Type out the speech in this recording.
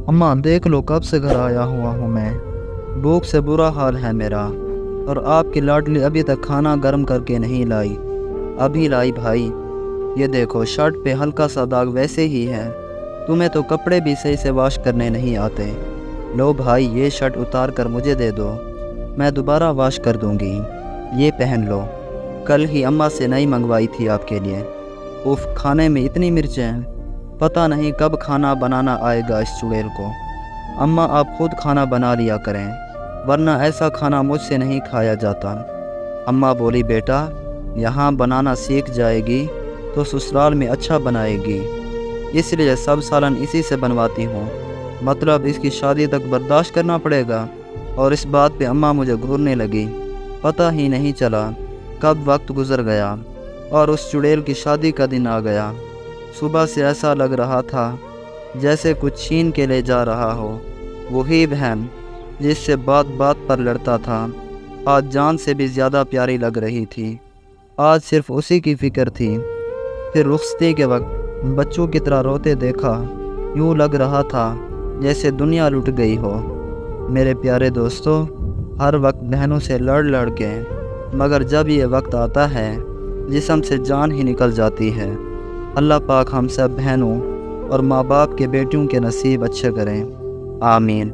اماں دیکھ لو کب سے گھر آیا ہوا ہوں میں، بھوک سے برا حال ہے میرا، اور آپ کی لاڈلی ابھی تک کھانا گرم کر کے نہیں لائی۔ ابھی لائی بھائی، یہ دیکھو شرٹ پہ ہلکا سا داغ ویسے ہی ہے، تمہیں تو کپڑے بھی صحیح سے واش کرنے نہیں آتے۔ لو بھائی یہ شرٹ اتار کر مجھے دے دو، میں دوبارہ واش کر دوں گی، یہ پہن لو، کل ہی اماں سے نئی منگوائی تھی آپ کے لیے۔ اف کھانے میں اتنی مرچیں، پتہ نہیں کب کھانا بنانا آئے گا اس چڑیل کو۔ اماں آپ خود کھانا بنا لیا کریں، ورنہ ایسا کھانا مجھ سے نہیں کھایا جاتا۔ اماں بولی بیٹا یہاں بنانا سیکھ جائے گی تو سسرال میں اچھا بنائے گی، اس لیے سب سالن اسی سے بنواتی ہوں، مطلب اس کی شادی تک برداشت کرنا پڑے گا۔ اور اس بات پہ اماں مجھے گھورنے لگی، پتہ ہی نہیں چلا کب وقت گزر گیا اور اس چڑیل کی شادی کا دن آ گیا۔ صبح سے ایسا لگ رہا تھا جیسے کچھ چھین کے لے جا رہا ہو۔ وہی بہن جس سے بات بات پر لڑتا تھا، آج جان سے بھی زیادہ پیاری لگ رہی تھی۔ آج صرف اسی کی فکر تھی۔ پھر رخصتی کے وقت بچوں کی طرح روتے دیکھا، یوں لگ رہا تھا جیسے دنیا لٹ گئی ہو۔ میرے پیارے دوستو، ہر وقت بہنوں سے لڑ لڑ کے، مگر جب یہ وقت آتا ہے جسم سے جان ہی نکل جاتی ہے۔ اللہ پاک ہم سب بہنوں اور ماں باپ کے بیٹیوں کے نصیب اچھے کریں، آمین۔